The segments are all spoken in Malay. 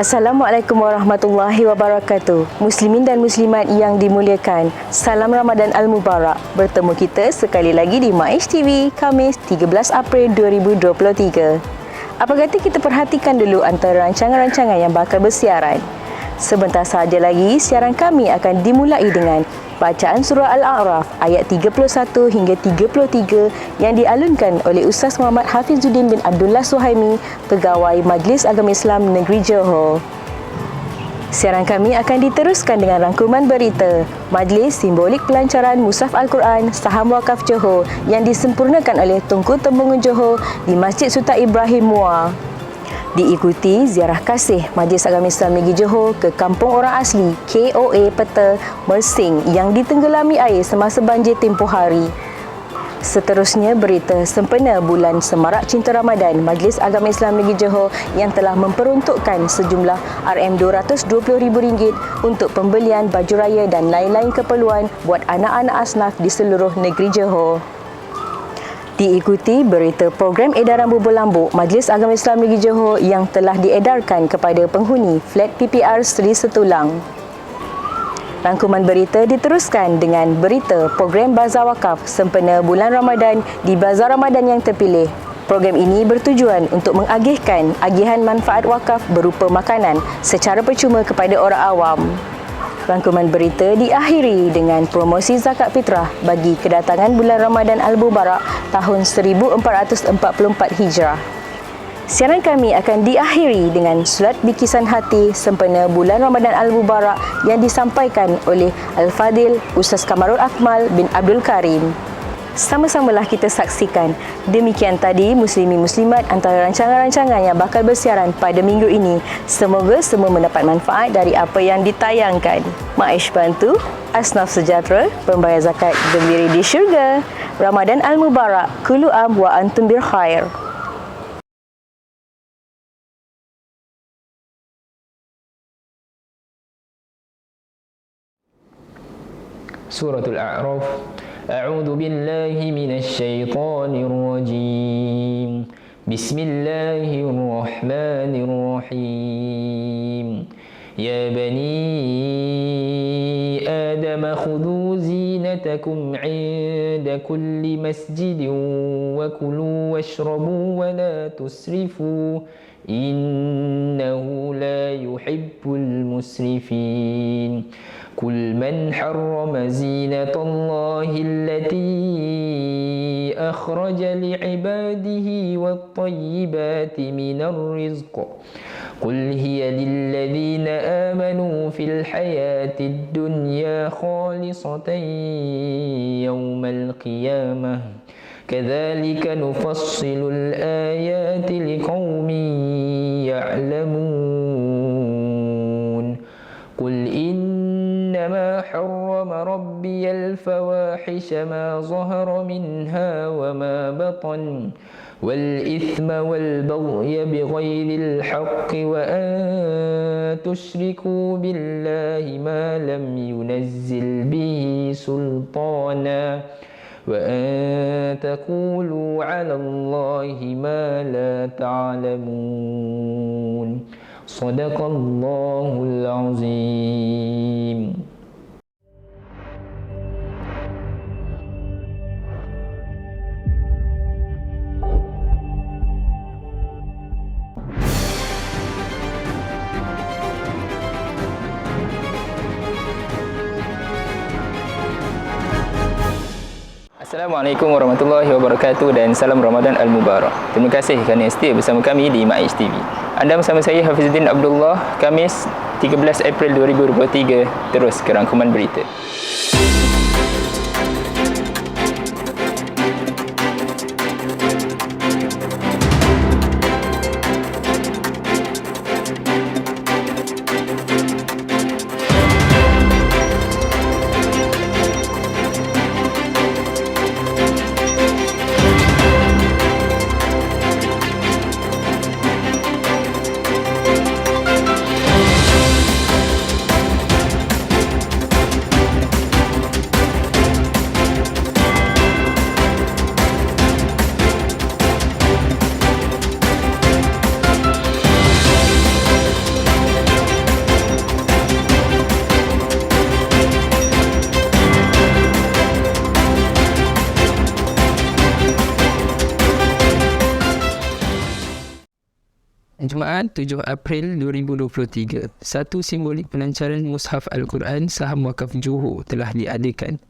Assalamualaikum warahmatullahi wabarakatuh. Muslimin dan muslimat yang dimuliakan, salam Ramadan Al-Mubarak. Bertemu kita sekali lagi di MAIS TV, Khamis 13 April 2023. Apa kata kita perhatikan dulu antara rancangan-rancangan yang bakal bersiaran. Sebentar sahaja lagi, siaran kami akan dimulai dengan bacaan surah Al-A'raf ayat 31 hingga 33 yang dialunkan oleh Ustaz Muhammad Hafizuddin bin Abdullah Suhaimi, Pegawai Majlis Agama Islam Negeri Johor. Siaran kami akan diteruskan dengan rangkuman berita Majlis Simbolik Pelancaran Mushaf Al-Quran Saham Wakaf Johor yang disempurnakan oleh Tunku Tembangun Johor di Masjid Sultan Ibrahim Muar. Diikuti ziarah kasih Majlis Agama Islam Negeri Johor ke Kampung Orang Asli KOA Peta Mersing yang ditenggelami air semasa banjir tempoh hari. Seterusnya berita sempena bulan Semarak Cinta Ramadan Majlis Agama Islam Negeri Johor yang telah memperuntukkan sejumlah RM220,000 untuk pembelian baju raya dan lain-lain keperluan buat anak-anak asnaf di seluruh negeri Johor. Diikuti berita program edaran bubur lambuk Majlis Agama Islam Negeri Johor yang telah diedarkan kepada penghuni flat PPR Seri Setulang. Rangkuman berita diteruskan dengan berita program Bazar Wakaf sempena bulan Ramadan di Bazar Ramadan yang terpilih. Program ini bertujuan untuk mengagihkan agihan manfaat wakaf berupa makanan secara percuma kepada orang awam. Rangkuman berita diakhiri dengan promosi zakat fitrah bagi kedatangan bulan Ramadan Al-Mubarak tahun 1444 Hijrah. Siaran kami akan diakhiri dengan solat bikisan hati sempena bulan Ramadan Al-Mubarak yang disampaikan oleh Al-Fadil Ustaz Kamarul Akmal bin Abdul Karim. Sama-samalah kita saksikan. Demikian tadi Muslimin-Muslimat antara rancangan-rancangan yang bakal bersiaran pada minggu ini. Semoga semua mendapat manfaat dari apa yang ditayangkan. Maish bantu, asnaf sejahtera, pembayar zakat gembira di syurga. Ramadan Al-Mubarak, kullu am wa antum bil khair. Suratul A'raf. أعوذ بالله من الشيطان الرجيم بسم الله الرحمن الرحيم يا بني آدم خذوا زينتكم عند كل مسجد وكلوا واشربوا ولا تسرفوا إنه لا يحب المسرفين قل من حرم زينة الله التي أخرج لعباده والطيبات من الرزق قل هي للذين آمنوا في الحياة الدنيا خالصة يوم القيامة كذلك نفصل الآيات لقوم يعلمون قل إنما حرم ربي الفواحش ما ظهر منها وما بطن والإثم والبغي بغير الحق وأن تشركوا بالله ما لم ينزل به سلطانا وأن تقولوا على الله ما لا تعلمون صدق الله العظيم. Assalamualaikum warahmatullahi wabarakatuh dan salam Ramadan Al-Mubarak. Terima kasih kerana setia bersama kami di MAIS TV. Anda bersama saya Hafizuddin Abdullah, Khamis 13 April 2023. Terus ke rangkuman berita. Jumaat 7 April 2023, satu simbolik pelancaran Mushaf Al-Quran Saham Wakaf Johor telah diadakan.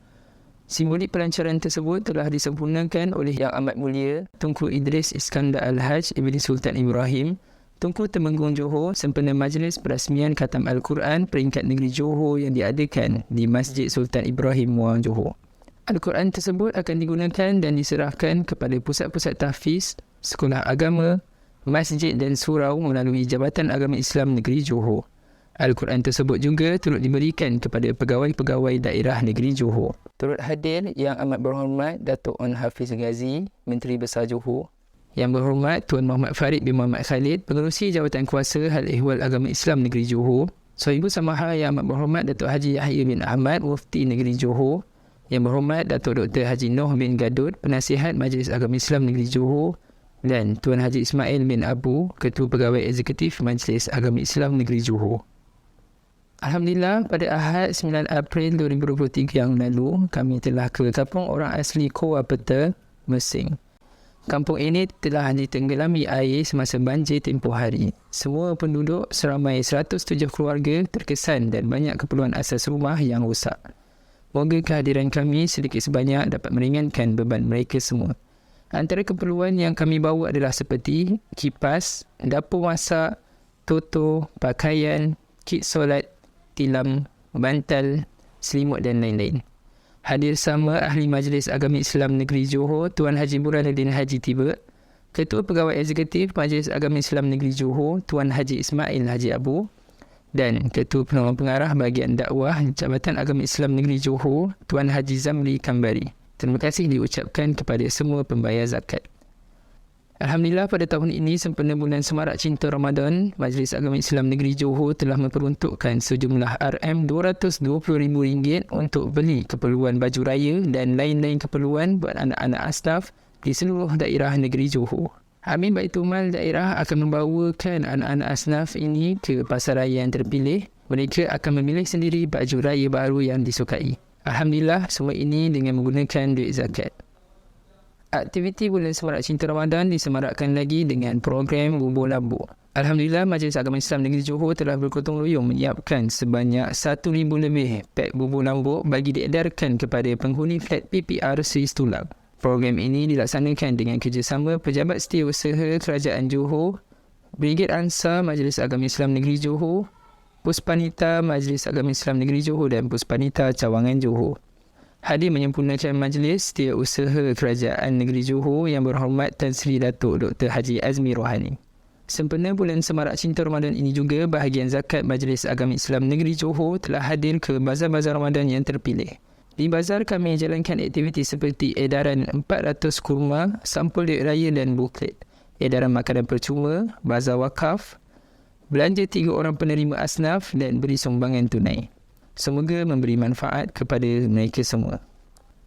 Simbolik pelancaran tersebut telah disempurnakan oleh Yang Amat Mulia Tunku Idris Iskandar Al-Haj Ibn Sultan Ibrahim, Tunku Temenggung Johor, sempena Majlis Perasmian Khatam Al-Quran Peringkat Negeri Johor yang diadakan di Masjid Sultan Ibrahim Muar Johor. Al-Quran tersebut akan digunakan dan diserahkan kepada pusat-pusat tahfiz, sekolah agama, masjid dan surau melalui Jabatan Agama Islam Negeri Johor. Al-Quran tersebut juga turut diberikan kepada pegawai-pegawai daerah Negeri Johor. Turut hadir Yang Amat Berhormat Datuk On Hafiz Ghazi, Menteri Besar Johor, Yang Berhormat Tuan Muhammad Farid bin Muhammad Khalid, Pengerusi Jawatan Kuasa Hal Ehwal Agama Islam Negeri Johor, Sohibu Samaha Yang Amat Berhormat Datuk Haji Yahya bin Ahmad, Mufti Negeri Johor, Yang Berhormat Datuk Dr. Haji Noh bin Gadut, Penasihat Majlis Agama Islam Negeri Johor, dan Tuan Haji Ismail bin Abu, Ketua Pegawai Eksekutif Majlis Agama Islam Negeri Johor. Alhamdulillah, pada Ahad 9 April 2023 yang lalu, kami telah ke kampung orang asli Koa Peta, Mersing. Kampung ini telah ditenggelami air semasa banjir tempoh hari. Semua penduduk seramai 107 keluarga terkesan dan banyak keperluan asas rumah yang rosak. Moga kehadiran kami sedikit sebanyak dapat meringankan beban mereka semua. Antara keperluan yang kami bawa adalah seperti kipas, dapur masak, toto, pakaian, kit solat, tilam, bantal, selimut dan lain-lain. Hadir sama Ahli Majlis Agama Islam Negeri Johor, Tuan Haji Burhanuddin Haji Tiba, Ketua Pegawai Eksekutif Majlis Agama Islam Negeri Johor, Tuan Haji Ismail Haji Abu, dan Ketua Penolong Pengarah Bahagian Dakwah Jabatan Agama Islam Negeri Johor, Tuan Haji Zamri Kambari. Terima kasih diucapkan kepada semua pembayar zakat. Alhamdulillah, pada tahun ini sempena bulan Semarak Cinta Ramadan, Majlis Agama Islam Negeri Johor telah memperuntukkan sejumlah RM220,000 untuk beli keperluan baju raya dan lain-lain keperluan buat anak-anak asnaf di seluruh daerah negeri Johor. Amin Baitul Mal daerah akan membawakan anak-anak asnaf ini ke pasar raya yang terpilih. Mereka akan memilih sendiri baju raya baru yang disukai. Alhamdulillah, semua ini dengan menggunakan duit zakat. Aktiviti bulan Semarak Cinta Ramadan disemarakkan lagi dengan program Bubur Lambuk. Alhamdulillah, Majlis Agama Islam Negeri Johor telah bergotong royong menyiapkan sebanyak 1,000 lebih pek bubur lambuk bagi diedarkan kepada penghuni flat PPR Swiss Tulang. Program ini dilaksanakan dengan kerjasama Pejabat Setiausaha Kerajaan Johor, Brigade Ansar Majlis Agama Islam Negeri Johor, Puspanita Majlis Agama Islam Negeri Johor dan Puspanita Cawangan Johor. Hadir menyempurnakan Majlis Setiausaha Kerajaan Negeri Johor Yang Berhormat Tan Sri Datuk Dr. Haji Azmi Rohani. Sempena bulan Semarak Cinta Ramadan ini juga, bahagian zakat Majlis Agama Islam Negeri Johor telah hadir ke bazar-bazar Ramadan yang terpilih. Di bazar kami jalankan aktiviti seperti edaran 400 kurma, sampul duit raya dan buklet, edaran makanan percuma, bazar wakaf, belanja 3 orang penerima asnaf dan beri sumbangan tunai. Semoga memberi manfaat kepada mereka semua.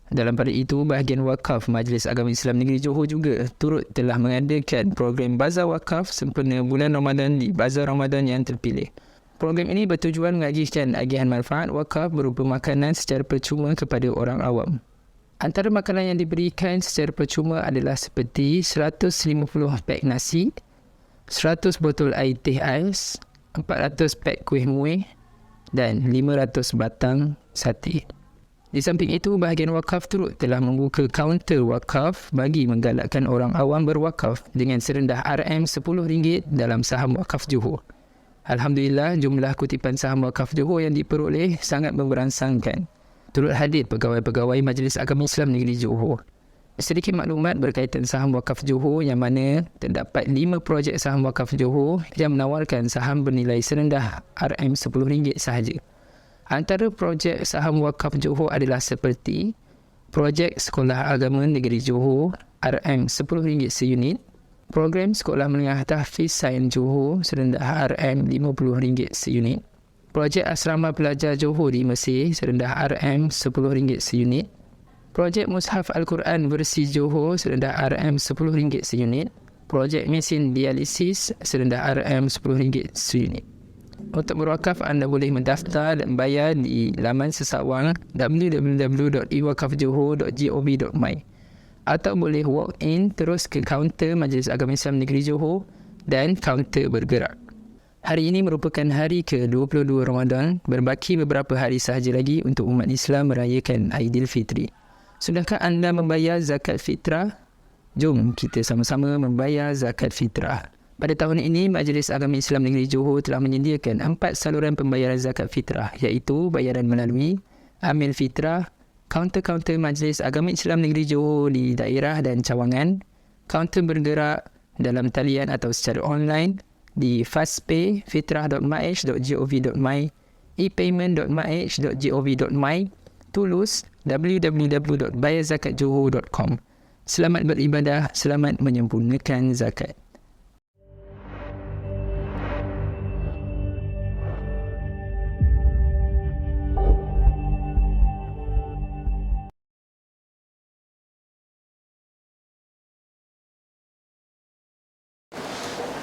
Dalam pada itu, bahagian wakaf Majlis Agama Islam Negeri Johor juga turut telah mengadakan program bazar wakaf sempena bulan Ramadan di bazar Ramadan yang terpilih. Program ini bertujuan mengagihkan agihan manfaat wakaf berupa makanan secara percuma kepada orang awam. Antara makanan yang diberikan secara percuma adalah seperti 150 pek nasi, 100 botol air teh ais, 400 pek kuih muih dan 500 batang sate. Di samping itu, bahagian wakaf turut telah membuka kaunter wakaf bagi menggalakkan orang awam berwakaf dengan serendah RM10 dalam saham wakaf Johor. Alhamdulillah, jumlah kutipan saham wakaf Johor yang diperoleh sangat memberangsangkan. Turut hadir pegawai-pegawai Majlis Agama Islam Negeri Johor. Sedikit maklumat berkaitan saham wakaf Johor, yang mana terdapat 5 projek saham wakaf Johor yang menawarkan saham bernilai serendah RM10 sahaja. Antara projek saham wakaf Johor adalah seperti projek Sekolah Agama Negeri Johor RM10 seunit, program Sekolah Menengah Tahfiz Sains Johor serendah RM50 seunit, projek Asrama Pelajar Johor di Mesir serendah RM10 seunit, projek Mushaf Al-Quran versi Johor serendah RM10 seunit, projek mesin dialisis serendah RM10 seunit. Untuk berwakaf, anda boleh mendaftar dan bayar di laman sesawang www.iwakafjohor.gov.my atau boleh walk in terus ke kaunter Majlis Agama Islam Negeri Johor dan kaunter bergerak. Hari ini merupakan hari ke-22 Ramadan, berbaki beberapa hari sahaja lagi untuk umat Islam merayakan Aidilfitri. Sudahkah anda membayar zakat fitrah? Jom kita sama-sama membayar zakat fitrah. Pada tahun ini, Majlis Agama Islam Negeri Johor telah menyediakan 4 saluran pembayaran zakat fitrah, iaitu bayaran melalui Amil Fitrah, kaunter-kaunter Majlis Agama Islam Negeri Johor di daerah dan cawangan, kaunter bergerak dalam talian atau secara online, di Fastpay, fitrah.maij.gov.my, epayment.maij.gov.my, Tulus, www.bayarzakatjohor.com. Selamat beribadah, selamat menyempurnakan zakat.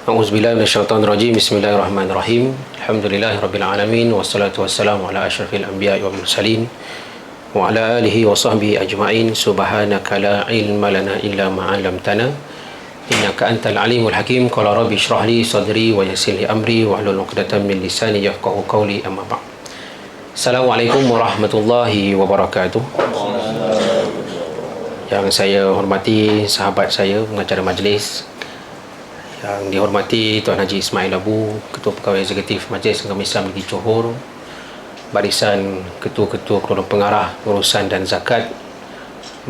A'udzubillahi minasyaitonirrajim. Bismillahirrahmanirrahim. Alhamdulillahirabbil alamin wassalatu wassalamu ala asyrafil anbiya'i wal mursalin wa ala alihi wa sahbihi ajma'in. Subhanaka la ilma lana illa ma 'allamtana innaka antal alimul hakim. Qala rabbi shrah li sadri wa yassir li amri wa hlul 'uqdatam min lisani yafqahu qawli. Amma ba'd. Assalamualaikum warahmatullahi wabarakatuh. Yang saya hormati sahabat saya, pengacara majlis, yang dihormati Tuan Haji Ismail Abu, Ketua Pegawai Eksekutif Majlis Agama Islam Negeri Johor, barisan ketua-ketua penolong pengarah urusan dan zakat,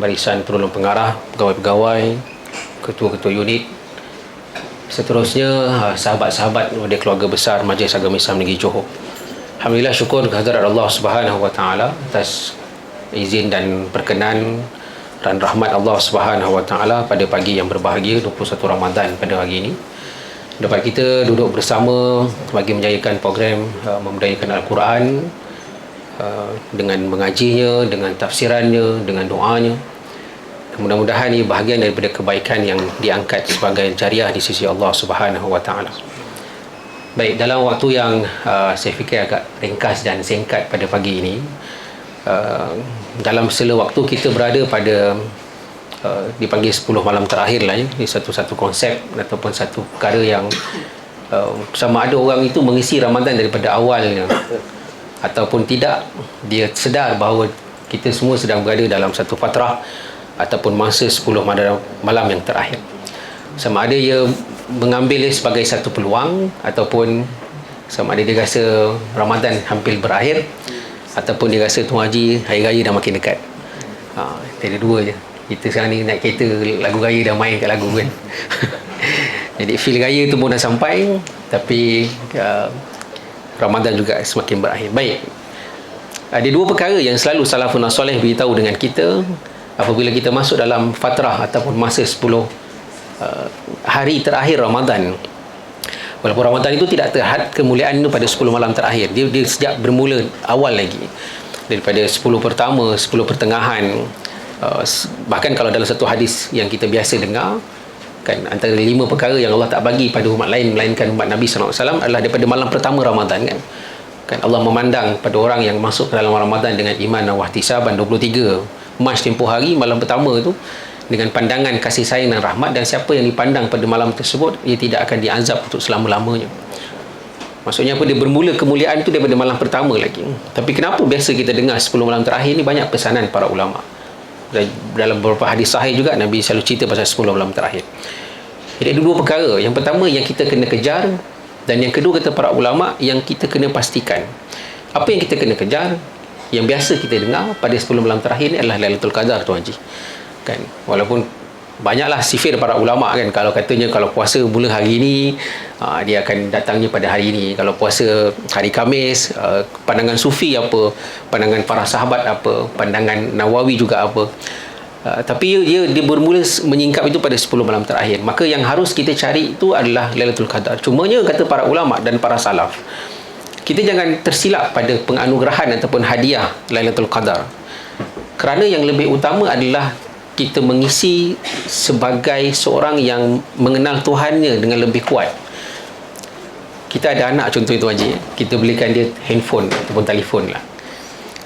barisan penolong pengarah pegawai-pegawai, ketua-ketua unit, seterusnya sahabat-sahabat dari keluarga besar Majlis Agama Islam Negeri Johor. Alhamdulillah, syukur kehadirat Allah Subhanahu Wa Taala atas izin dan perkenan dan rahmat Allah Subhanahu Wa Taala pada pagi yang berbahagia 21 Ramadan pada hari ini. Dapat kita duduk bersama bagi menjayakan program membudayakan Al-Quran, dengan mengajinya, dengan tafsirannya, dengan doanya. Mudah-mudahan ini bahagian daripada kebaikan yang diangkat sebagai jariah di sisi Allah Subhanahu Wa Taala. Baik, dalam waktu yang saya fikir agak ringkas dan singkat pada pagi ini, dalam sela waktu kita berada pada dipanggil 10 malam terakhir lah ya, ini satu konsep ataupun satu perkara yang sama ada orang itu mengisi Ramadan daripada awalnya ataupun tidak, dia sedar bahawa kita semua sedang berada dalam satu fatrah ataupun masa 10 malam yang terakhir. Sama ada ia mengambil sebagai satu peluang ataupun sama ada dia rasa Ramadan hampir berakhir ataupun dia rasa Tuan Haji hari raya dah makin dekat. Ada dua je. Kita sekarang ni naik kereta, lagu raya dah main kat lagu kan. Jadi feel raya tu pun dah sampai, tapi Ramadan juga semakin berakhir. Baik, ada dua perkara yang selalu salafun soleh beritahu dengan kita apabila kita masuk dalam fatrah ataupun masa 10 hari terakhir Ramadan. Walaupun Ramadan itu tidak terhad kemuliaan itu pada 10 malam terakhir, dia sejak bermula awal lagi, daripada 10 pertama, 10 pertengahan, bahkan kalau dalam satu hadis yang kita biasa dengar kan, antara 5 perkara yang Allah tak bagi pada umat lain melainkan umat Nabi SAW adalah daripada malam pertama Ramadan kan Allah memandang pada orang yang masuk ke dalam Ramadan dengan iman dan wahtisaban 23 Mac tempoh hari malam pertama itu dengan pandangan kasih sayang dan rahmat, dan siapa yang dipandang pada malam tersebut ia tidak akan diazab untuk selama-lamanya. Maksudnya apa? Dia bermula kemuliaan itu daripada malam pertama lagi. Tapi kenapa biasa kita dengar 10 malam terakhir ni banyak pesanan para ulama. Dalam beberapa hadis sahih juga Nabi selalu cerita pasal 10 malam terakhir. Jadi ada dua perkara. Yang pertama yang kita kena kejar, dan yang kedua kata para ulama yang kita kena pastikan. Apa yang kita kena kejar? Yang biasa kita dengar pada 10 malam terakhir ni adalah Lailatul Qadar, Tuan Haji. Kan, walaupun banyaklah sifir para ulama kan, kalau katanya kalau puasa mula hari ini dia akan datangnya pada hari ini, kalau puasa hari Khamis, pandangan sufi apa, pandangan para sahabat apa, pandangan Nawawi juga apa, tapi dia bermula menyingkap itu pada 10 malam terakhir. Maka yang harus kita cari itu adalah Lailatul Qadar. Cumanya kata para ulama dan para salaf, kita jangan tersilap pada penganugerahan ataupun hadiah Lailatul Qadar, kerana yang lebih utama adalah kita mengisi sebagai seorang yang mengenal Tuhannya dengan lebih kuat. Kita ada anak contoh itu Haji, kita belikan dia handphone ataupun telefon lah,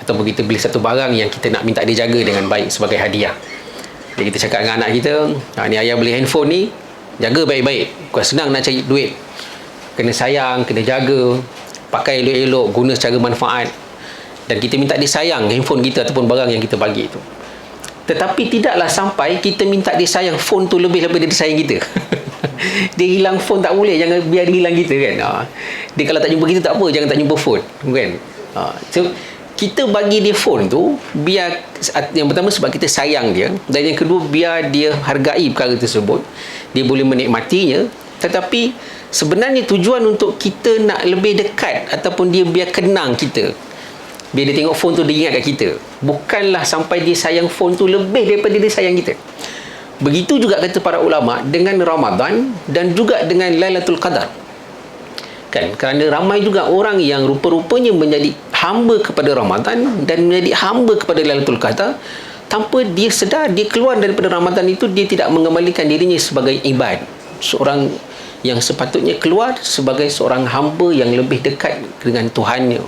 ataupun kita beli satu barang yang kita nak minta dia jaga dengan baik sebagai hadiah. Jadi kita cakap dengan anak kita, ni ayah beli handphone ni, Jaga baik-baik. Bukan senang nak cari duit. Kena sayang, kena jaga, pakai elok-elok, guna secara manfaat. Dan kita minta dia sayang handphone kita ataupun barang yang kita bagi itu. Tetapi tidaklah sampai kita minta dia sayang phone tu lebih-lebih dia sayang kita. Dia hilang phone tak boleh, jangan biar dia hilang kita kan. Dia kalau tak jumpa kita tak apa, jangan tak jumpa phone kan. So kita bagi dia phone tu biar, yang pertama sebab kita sayang dia, dan yang kedua biar dia hargai perkara tersebut, dia boleh menikmatinya. Tetapi sebenarnya tujuan untuk kita nak lebih dekat ataupun dia biar kenang kita, biar dia tengok phone tu dia ingat kat kita, bukanlah sampai dia sayang phone tu lebih daripada dia sayang kita. Begitu juga kata para ulama dengan Ramadan dan juga dengan Lailatul Qadar kan, kerana ramai juga orang yang rupa-rupanya menjadi hamba kepada Ramadan dan menjadi hamba kepada Lailatul Qadar tanpa dia sedar. Dia keluar daripada Ramadan itu, dia tidak mengembalikan dirinya sebagai ibad, seorang yang sepatutnya keluar sebagai seorang hamba yang lebih dekat dengan Tuhannya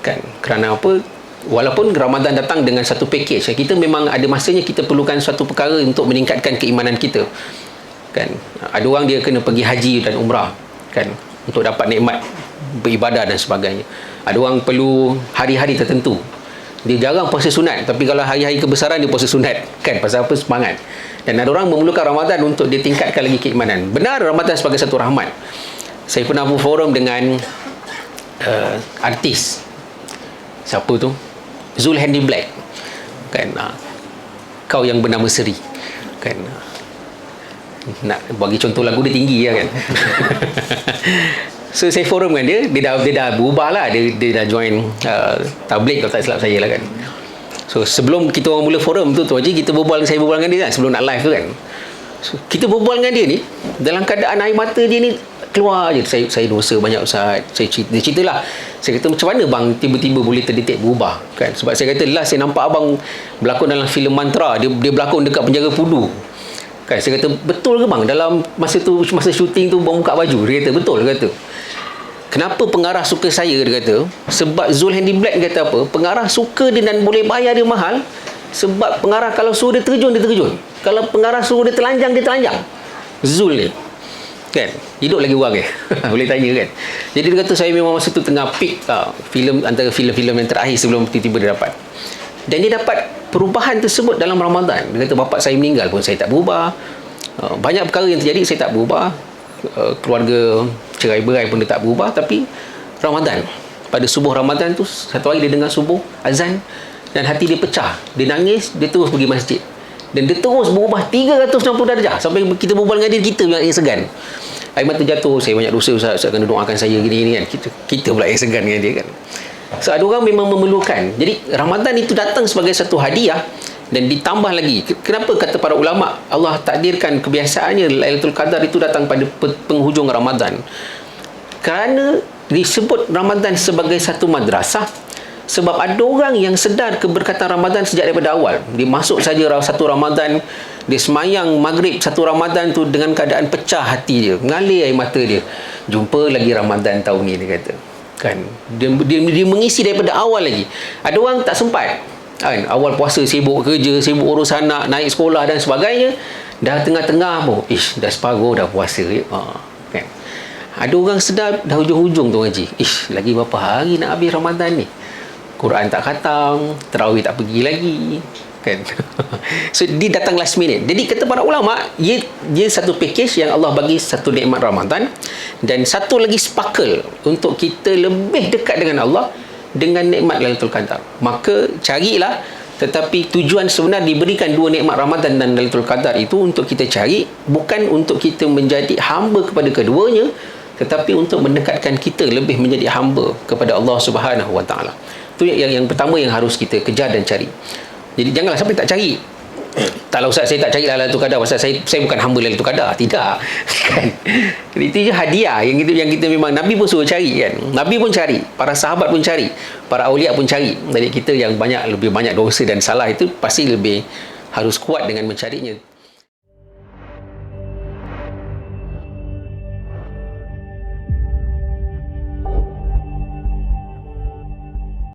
kan. Kerana apa? Walaupun Ramadan datang dengan satu package, kita memang ada masanya kita perlukan suatu perkara untuk meningkatkan keimanan kita kan. Ada orang dia kena pergi haji dan umrah kan, untuk dapat nikmat beribadah dan sebagainya. Ada orang perlu hari-hari tertentu, dia jarang puasa sunat, tapi kalau hari-hari kebesaran dia puasa sunat kan, pasal apa? Semangat. Dan ada orang memerlukan Ramadan untuk dia tingkatkan lagi keimanan. Benar Ramadan sebagai satu rahmat. Saya pernah berforum dengan artis, siapa tu, Zul Hendy Black kan, kau yang bernama Seri kan. Nak bagi contoh lagu dia tinggi ya kan. So saya forum dengan dia dah berubah lah, dia dah join tabligh kalau tak silap saya lah kan. So sebelum kita orang mula forum tu Haji, saya berbual dengan dia kan, sebelum nak live tu kan. So, kita berbual dengan dia ni dalam keadaan air mata dia ni keluar je. Saya dosa banyak Ustaz. Dia ceritalah. Saya kata macam mana bang tiba-tiba boleh terdetek berubah kan. Sebab saya kata last saya nampak abang berlakon dalam filem Mantra, dia berlakon dekat penjara Pudu kan. Saya kata betul ke bang dalam masa tu, masa syuting tu bang buka baju? Dia kata betul. Dia kata kenapa pengarah suka saya? Dia kata sebab Zul Hendy Black kata apa, pengarah suka dia dan boleh bayar dia mahal sebab pengarah kalau suruh dia terjun, dia terjun. Kalau pengarah suruh dia telanjang, dia telanjang. Zul ni kan, hidup lagi orang boleh tanya kan. Jadi dia kata saya memang masa tu tengah peak filem, antara filem-filem yang terakhir sebelum tiba-tiba dia dapat. Dan dia dapat perubahan tersebut dalam Ramadan. Dia kata bapak saya meninggal pun saya tak berubah, banyak perkara yang terjadi saya tak berubah, keluarga cerai-berai pun dia tak berubah. Tapi Ramadan, pada subuh Ramadan tu, satu hari dia dengar subuh azan dan hati dia pecah, dia nangis, dia terus pergi masjid dan dia terus berubah 360 darjah. Sampai kita berbual dengan dia, kita yang segan, air mata jatuh, saya banyak dosa Ustaz, Ustaz kena doakan saya gini-gini kan. Kita pula yang segan dengan dia kan. So ada orang memang memerlukan. Jadi Ramadan itu datang sebagai satu hadiah. Dan ditambah lagi, kenapa kata para ulama Allah takdirkan kebiasaannya Lailatul Qadar itu datang pada penghujung Ramadan? Kerana disebut Ramadan sebagai satu madrasah, sebab ada orang yang sedar keberkatan Ramadan sejak daripada awal. Dia masuk saja satu Ramadan, dia semayang maghrib satu Ramadan tu dengan keadaan pecah hati dia, mengalir air mata dia. Jumpa lagi Ramadan tahun ni, dia kata kan. Dia mengisi daripada awal lagi. Ada orang tak sempat kan, awal puasa sibuk kerja, sibuk urus anak, naik sekolah dan sebagainya. Dah tengah-tengah pun dah separuh dah puasa kan. Ada orang sedar dah hujung-hujung tu Haji, lagi berapa hari nak habis Ramadan ni, Quran tak khatam, tarawih tak pergi lagi kan. So dia datang last minute. Jadi kata para ulama, dia satu package yang Allah bagi, satu nikmat Ramadan dan satu lagi sparkle untuk kita lebih dekat dengan Allah dengan nikmat Lailatul Qadar. Maka carilah, tetapi tujuan sebenar diberikan dua nikmat Ramadan dan Lailatul Qadar itu untuk kita cari, bukan untuk kita menjadi hamba kepada keduanya, tetapi untuk mendekatkan kita lebih menjadi hamba kepada Allah Subhanahu Wa Taala. Itu yang pertama yang harus kita kejar dan cari. Jadi janganlah sampai tak cari. Taklah Ustaz saya tak cari Lailatul Qadar pasal saya bukan hamba Lailatul Qadar. Tidak kan. Itu je hadiah yang kita memang Nabi pun suruh cari kan. Nabi pun cari, para sahabat pun cari, para aulia pun cari. Jadi kita yang lebih banyak dosa dan salah itu pasti lebih harus kuat dengan mencarinya.